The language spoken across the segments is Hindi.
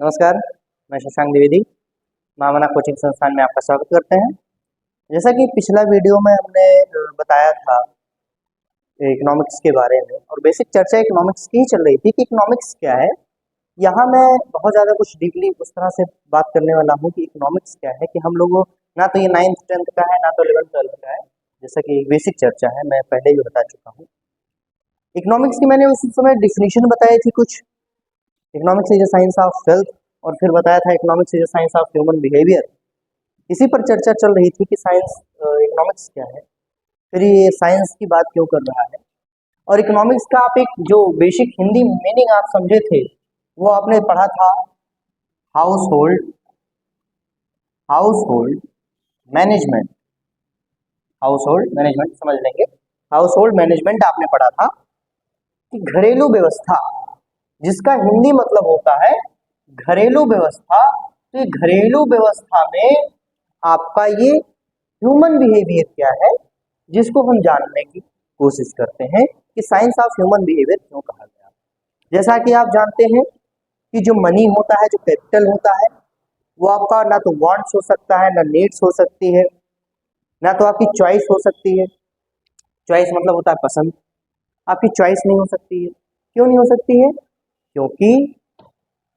नमस्कार, मैं शशांक द्विवेदी मामना कोचिंग संस्थान में आपका स्वागत करते हैं। जैसा कि पिछला वीडियो में हमने बताया था इकोनॉमिक्स के बारे में और बेसिक चर्चा इकोनॉमिक्स की ही चल रही थी कि इकोनॉमिक्स क्या है। यहाँ मैं बहुत ज़्यादा कुछ डीपली उस तरह से बात करने वाला हूँ कि इकोनॉमिक्स क्या है, कि हम लोगों ना तो ये 9th 10th का है ना तो 11th 12th का है। जैसा कि बेसिक चर्चा है, मैं पहले ही बता चुका हूँ। इकोनॉमिक्स की मैंने उस समय डिफिनेशन बताई थी कुछ। Economics is a science of wealth, और फिर बताया था economics is a science of human behaviour. इसी पर चर्चा चल रही थी कि साइंस इकोनॉमिक्स क्या है, फिर ये साइंस की बात क्यों कर रहा है। और इकोनॉमिक्स का आप एक जो बेसिक हिंदी मीनिंग आप समझे थे वो आपने पढ़ा था house hold management. House hold management समझ लेंगे। हाउस होल्ड मैनेजमेंट आपने पढ़ा था कि घरेलू व्यवस्था, जिसका हिंदी मतलब होता है घरेलू व्यवस्था। तो ये घरेलू व्यवस्था में आपका ये ह्यूमन बिहेवियर क्या है, जिसको हम जानने की कोशिश करते हैं कि साइंस ऑफ ह्यूमन बिहेवियर क्यों कहा गया। जैसा कि आप जानते हैं कि जो मनी होता है, जो कैपिटल होता है, वो आपका ना तो वांट्स हो सकता है, ना नीड्स हो सकती है, ना तो आपकी चॉइस हो सकती है। चॉइस मतलब होता है पसंद। आपकी चॉइस नहीं हो सकती है। क्यों नहीं हो सकती है? क्योंकि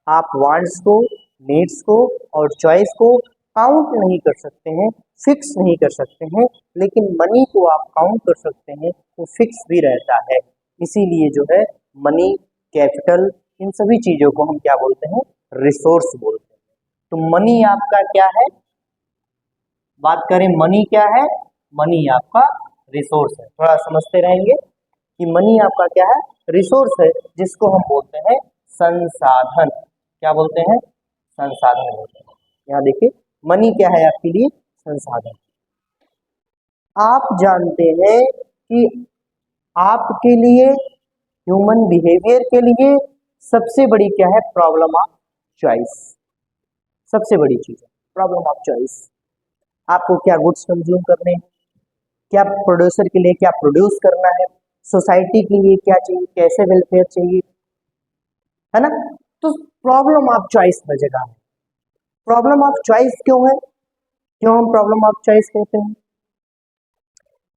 आप वांट्स को, नीड्स को और चॉइस को काउंट नहीं कर सकते हैं, फिक्स नहीं कर सकते हैं। लेकिन मनी को आप काउंट कर सकते हैं, वो फिक्स भी रहता है। इसीलिए जो है मनी, कैपिटल, इन सभी चीजों को हम क्या बोलते हैं? रिसोर्स बोलते हैं। तो मनी आपका क्या है? बात करें मनी क्या है? मनी आपका रिसोर्स है। थोड़ा समझते रहेंगे कि मनी आपका क्या है? रिसोर्स है, जिसको हम बोलते हैं संसाधन। क्या बोलते हैं? संसाधन बोलते हैं। यहाँ देखिए मनी क्या है आपके लिए? संसाधन। आप जानते हैं कि आपके लिए, ह्यूमन बिहेवियर के लिए सबसे बड़ी क्या है? Problem of choice. सबसे बड़ी चीज है प्रॉब्लम ऑफ चॉइस। आपको क्या गुड्स कंज्यूम करने हैं, क्या प्रोड्यूसर के लिए क्या प्रोड्यूस करना है, सोसाइटी के लिए क्या चाहिए, कैसे वेलफेयर चाहिए, है ना। तो प्रॉब्लम ऑफ चॉइस हर जगह है। प्रॉब्लम ऑफ चॉइस क्यों है? क्यों हम प्रॉब्लम ऑफ चॉइस कहते हैं?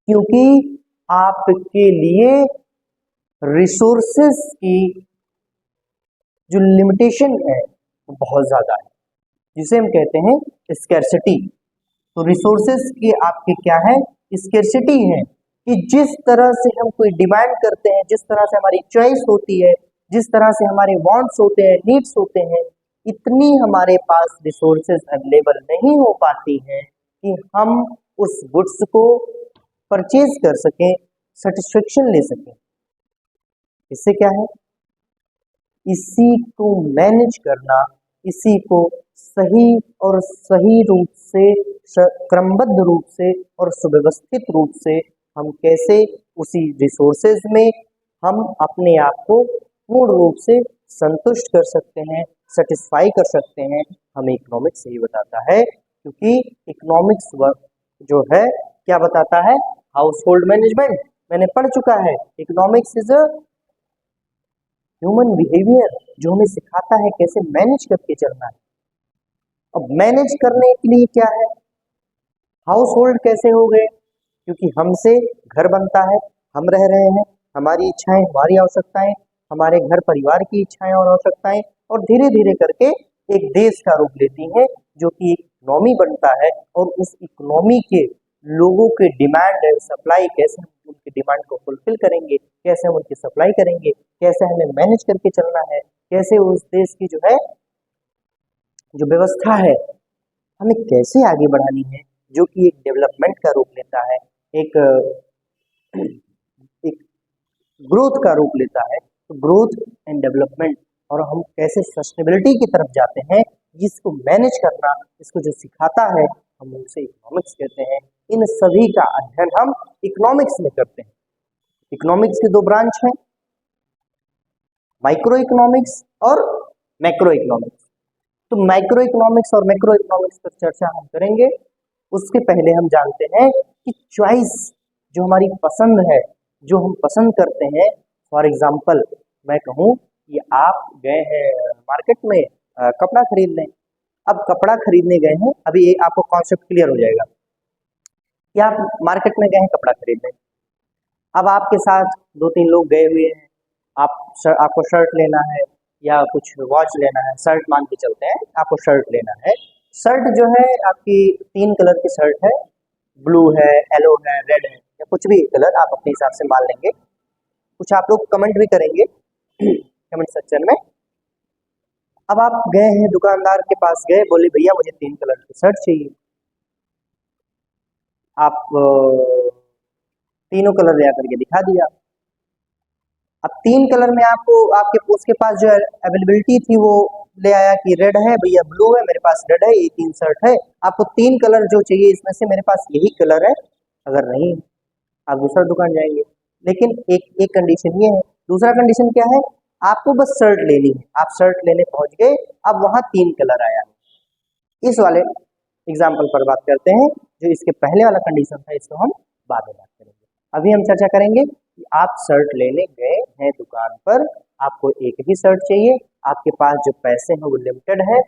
क्योंकि आपके लिए रिसोर्सेस की जो लिमिटेशन है वो बहुत ज्यादा है, जिसे हम कहते हैं स्कैर्सिटी। तो रिसोर्सेस की आपकी क्या है? स्कैर्सिटी है। कि जिस तरह से हम कोई डिमांड करते हैं, जिस तरह से हमारी चॉइस होती है, जिस तरह से हमारे वांट्स होते हैं, नीड्स होते हैं, इतनी हमारे पास रिसोर्सेज अवेलेबल नहीं हो पाती हैं कि हम उस गुड्स को परचेज कर सकें, सेटिस्फेक्शन ले सकें। इससे क्या है? इसी को मैनेज करना, इसी को सही और सही रूप से, क्रमबद्ध रूप से और सुव्यवस्थित रूप से हम कैसे उसी रिसोर्सेज में हम अपने आप को पूर्ण रूप से संतुष्ट कर सकते हैं, सेटिस्फाई कर सकते हैं, हमें इकोनॉमिक्स यही बताता है। क्योंकि इकोनॉमिक्स वर्क जो है क्या बताता है? हाउस होल्ड मैनेजमेंट मैंने पढ़ चुका है। Economics is a human behaviour, जो हमें सिखाता है कैसे मैनेज करके चलना है। अब मैनेज करने के लिए क्या है? हाउस होल्ड कैसे हो गए? क्योंकि हमसे घर बनता है, हम रह रहे हैं, हमारी इच्छाएं, हमारी आवश्यकताएं, हमारे घर परिवार की इच्छाएं और आवश्यकताएं, और धीरे धीरे करके एक देश का रूप लेती हैं, जो कि एक इकोनॉमी बनता है। और उस इकोनॉमी के लोगों के डिमांड एंड सप्लाई, कैसे हम उनकी डिमांड को फुलफिल करेंगे, कैसे हम उनकी सप्लाई करेंगे, कैसे हमें मैनेज करके चलना है, कैसे उस देश की जो है जो व्यवस्था है हमें कैसे आगे बढ़ानी है, जो कि एक डेवलपमेंट का रूप लेता है, एक एक ग्रोथ का रूप लेता है। तो ग्रोथ एंड डेवलपमेंट, और हम कैसे सस्टेनेबिलिटी की तरफ जाते हैं, जिसको मैनेज करना, इसको जो सिखाता है, हम उसे इकोनॉमिक्स कहते हैं। इन सभी का अध्ययन हम इकोनॉमिक्स में करते हैं। इकोनॉमिक्स के दो ब्रांच हैं, माइक्रो इकोनॉमिक्स और मैक्रो इकोनॉमिक्स। तो माइक्रो इकोनॉमिक्स और मैक्रो इकोनॉमिक्स पर चर्चा हम करेंगे। उसके पहले हम जानते हैं कि चॉइस, जो हमारी पसंद है, जो हम पसंद करते हैं। फॉर एग्जाम्पल मैं कहूँ कि आप गए हैं मार्केट में कपड़ा खरीद लें। अब कपड़ा खरीदने गए हैं, अभी ये आपको कॉन्सेप्ट क्लियर हो जाएगा कि आप मार्केट में गए हैं कपड़ा खरीदने। अब आपके साथ 2-3 लोग गए हुए हैं, आपको शर्ट लेना है या कुछ वॉच लेना है, शर्ट मान के चलते हैं, आपको शर्ट लेना है। शर्ट जो है आपकी 3 कलर की शर्ट है, ब्लू है, येलो है, रेड है, या कुछ भी कलर आप अपने हिसाब से मान लेंगे। कुछ आप लोग कमेंट भी करेंगे कमेंट सेक्शन में। अब आप गए हैं दुकानदार के पास गए, बोले भैया मुझे 3 कलर की शर्ट चाहिए। आप तीनों कलर ले करके दिखा दिया। अब 3 कलर में आपको आपके उसके पास जो अवेलेबिलिटी थी वो ले आया कि रेड है भैया, ब्लू है मेरे पास, रेड है, ये 3 शर्ट है, आपको 3 कलर जो चाहिए इसमें से मेरे पास यही कलर है। अगर नहीं आप दूसरा दुकान जाएंगे। लेकिन एक कंडीशन ये है, दूसरा कंडीशन क्या है, आपको बस शर्ट लेनी है, आप शर्ट लेने पहुंच गए, अब वहां 3 कलर आया। इस वाले एग्जाम्पल पर बात करते हैं, जो इसके पहले वाला कंडीशन था इसको हम बाद में बात करेंगे। अभी हम चर्चा करेंगे कि आप शर्ट लेने गए हैं दुकान पर, आपको एक ही शर्ट चाहिए, आपके पास जो पैसे हैं वो लिमिटेड है,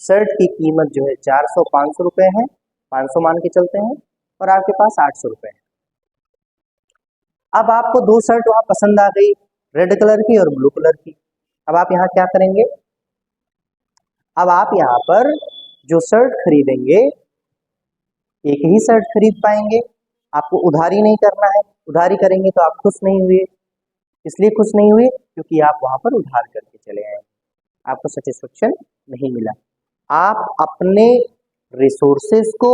शर्ट की कीमत जो है 400-500 रुपए है, 500 मान के चलते हैं, और आपके पास 800 रुपए है। अब आपको 2 शर्ट वहां पसंद आ गई, रेड कलर की और ब्लू कलर की। अब आप यहाँ क्या करेंगे, अब आप यहाँ पर जो शर्ट खरीदेंगे एक ही शर्ट खरीद पाएंगे, आपको उधारी नहीं करना है। उधारी करेंगे तो आप खुश नहीं हुए, इसलिए खुश नहीं हुए क्योंकि आप वहां पर उधार करके चले आए, आपको सेटिस्फेक्शन नहीं मिला। आप अपने रिसोर्सेज को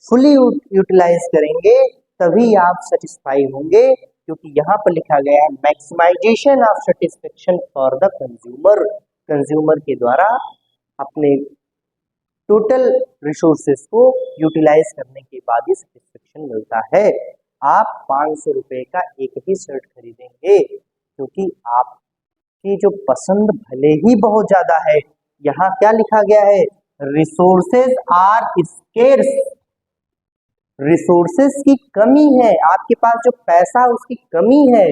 फुली यूटिलाइज करेंगे तभी आप सेटिस्फाई होंगे, क्योंकि यहाँ पर लिखा गया है maximization of satisfaction for the consumer. Consumer के द्वारा अपने टोटल रिसोर्सेज को यूटिलाइज करने के बाद ही सेटिस्फेक्शन मिलता है। आप 500 रुपए का एक ही शर्ट खरीदेंगे क्योंकि आपकी जो पसंद भले ही बहुत ज्यादा है, यहाँ क्या लिखा गया है, रिसोर्सेज आर स्केर्स, रिसोर्सेज की कमी है, आपके पास जो पैसा उसकी कमी है,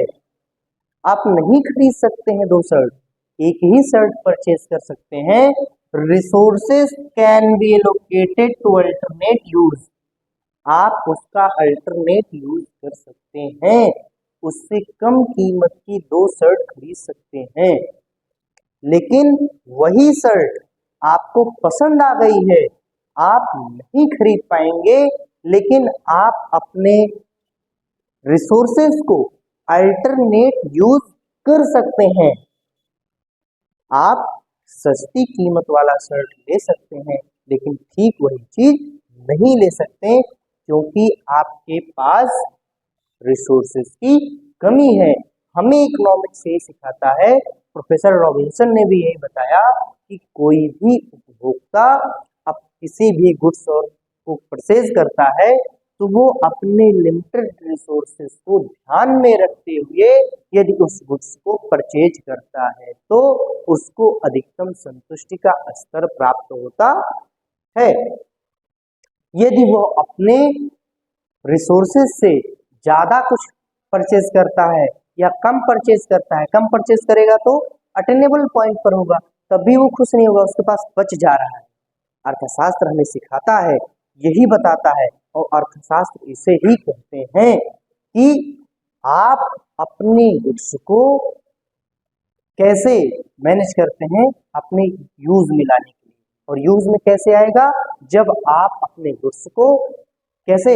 आप नहीं खरीद सकते हैं 2 शर्ट, एक ही शर्ट परचेज कर सकते हैं। Resources can be allocated to alternate use, आप उसका अल्टरनेट यूज कर सकते हैं, उससे कम कीमत की 2 शर्ट खरीद सकते हैं। लेकिन वही शर्ट आपको पसंद आ गई है, आप नहीं खरीद पाएंगे, लेकिन आप अपने रिसोर्सेज को अल्टरनेट यूज कर सकते हैं। आप सस्ती कीमत वाला शर्ट ले सकते हैं, लेकिन ठीक वही चीज नहीं ले सकते क्योंकि आपके पास रिसोर्सेज की कमी है। हमें इकोनॉमिक्स ये सिखाता है, प्रोफेसर रॉबिन्सन ने भी यही बताया कि कोई भी उपभोक्ता अब किसी भी गुड्स और को परचेज करता है तो वो अपने लिमिटेड रिसोर्सेज को ध्यान में रखते हुए यदि उस गुड्स को परचेज करता है तो उसको अधिकतम संतुष्टि का स्तर प्राप्त होता है। यदि वो अपने रिसोर्सेज से ज्यादा कुछ परचेज करता है या कम परचेज करता है, कम परचेज करेगा तो अटेनेबल पॉइंट पर होगा, तब भी वो खुश नहीं होगा, उसके पास बच जा रहा है। अर्थशास्त्र हमें सिखाता है, यही बताता है, और अर्थशास्त्र इसे ही कहते हैं कि आप अपने गुड्स को कैसे मैनेज करते हैं अपने यूज में लाने के लिए। और यूज में कैसे आएगा, जब आप अपने गुड्स को कैसे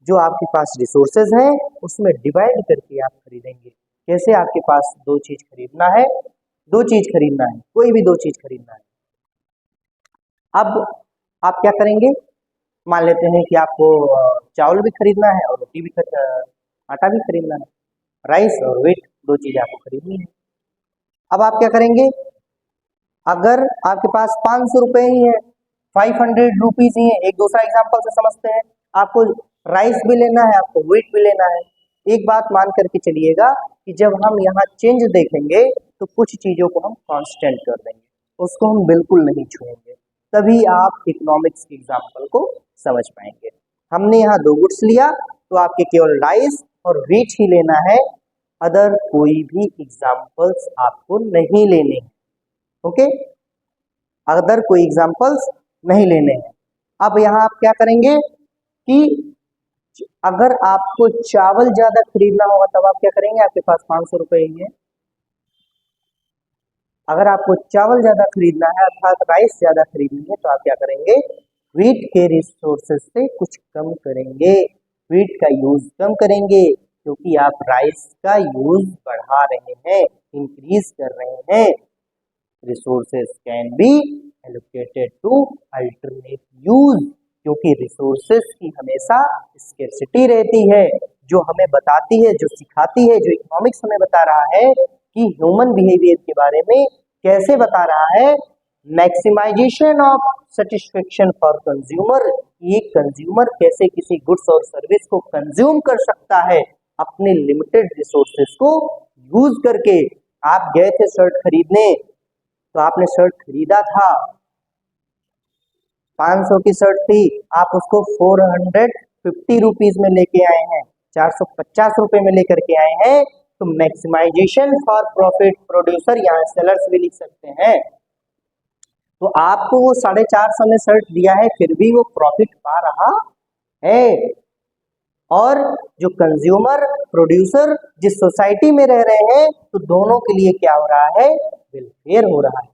जो आपके पास रिसोर्सेज हैं उसमें डिवाइड करके आप खरीदेंगे। कैसे आपके पास 2 चीज खरीदना है, 2 चीज खरीदना है, कोई भी 2 चीज खरीदना है। अब आप क्या करेंगे, मान लेते हैं कि आपको चावल भी खरीदना है और रोटी भी आटा भी खरीदना है, राइस और व्हीट 2 चीजें आपको खरीदनी है। अब आप क्या करेंगे, अगर आपके पास 500 रुपए ही है, 500 रुपीज ही है, एक दूसरा एग्जांपल से समझते हैं, आपको राइस भी लेना है, आपको व्हीट भी लेना है। एक बात मान करके चलिएगा कि जब हम यहाँ चेंज देखेंगे तो कुछ चीजों को हम कांस्टेंट कर देंगे, उसको हम बिल्कुल नहीं छुएंगे, तभी आप इकोनॉमिक्स के एग्जाम्पल को समझ पाएंगे। हमने यहाँ 2 गुड्स लिया तो आपके केवल राइस और व्हीट ही लेना है, अदर कोई भी एग्जाम्पल्स आपको नहीं लेने हैं। ओके, अदर कोई एग्जाम्पल्स नहीं लेने हैं। अब यहाँ आप क्या करेंगे कि अगर आपको चावल ज्यादा खरीदना होगा तब आप क्या करेंगे, आपके पास 500 रुपए ही है। अगर आपको चावल ज्यादा खरीदना है अर्थात राइस ज्यादा खरीदनी है तो आप क्या करेंगे, व्हीट के रिसोर्सेज से कुछ कम करेंगे, व्हीट का यूज कम करेंगे, क्योंकि आप राइस का यूज बढ़ा रहे हैं, इंक्रीज कर रहे हैं। Resources can be allocated to alternate use, क्योंकि रिसोर्सेज की हमेशा स्केर्सिटी रहती है, जो हमें बताती है, जो सिखाती है, जो इकोनॉमिक्स हमें बता रहा है कि ह्यूमन बिहेवियर के बारे में कैसे बता रहा है, maximization of satisfaction for consumer, ये कंज्यूमर कैसे किसी गुड्स और सर्विस को कंज्यूम कर सकता है अपने लिमिटेड रिसोर्सेज को यूज करके। आप गए थे शर्ट खरीदने तो आपने शर्ट खरीदा था, 500 की शर्ट थी, आप उसको 450 रुपीज में लेके आए हैं, 450 रुपए में लेकर के आए हैं, तो मैक्सिमाइजेशन फॉर प्रॉफिट प्रोड्यूसर, यहाँ सेलर्स भी लिख सकते हैं। तो आपको वो 450 में शर्ट दिया है फिर भी वो प्रॉफिट पा रहा है, और जो कंज्यूमर प्रोड्यूसर जिस सोसाइटी में रह रहे हैं तो दोनों के लिए क्या हो रहा है, वेलफेयर हो रहा है।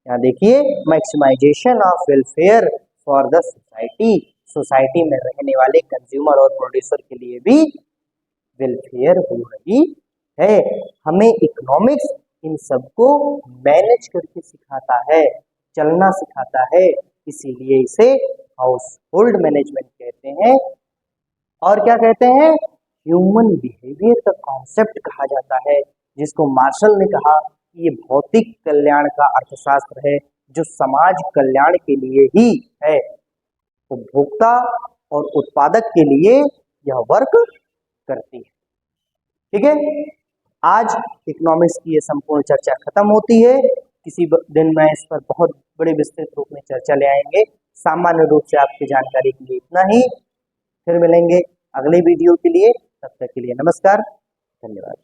यहाँ देखिए, maximization of welfare for the society, society में रहने वाले कंज्यूमर और प्रोड्यूसर के लिए भी वेलफेयर हो रही है। हमें इकोनॉमिक्स इन सबको मैनेज करके सिखाता है, चलना सिखाता है, इसीलिए इसे हाउस होल्ड मैनेजमेंट कहते हैं। और क्या कहते हैं, ह्यूमन बिहेवियर का कॉन्सेप्ट कहा जाता है, जिसको मार्शल ने कहा कि ये भौतिक कल्याण का अर्थशास्त्र है जो समाज कल्याण के लिए ही है, उपभोक्ता और उत्पादक के लिए यह वर्क करती है। ठीक है, आज इकोनॉमिक्स की ये संपूर्ण चर्चा खत्म होती है। किसी दिन मैं इस पर बहुत बड़े विस्तृत रूप में चर्चा ले आएंगे। सामान्य रूप से आपकी जानकारी के लिए इतना ही, फिर मिलेंगे अगले वीडियो के लिए, तब तक के लिए नमस्कार, धन्यवाद।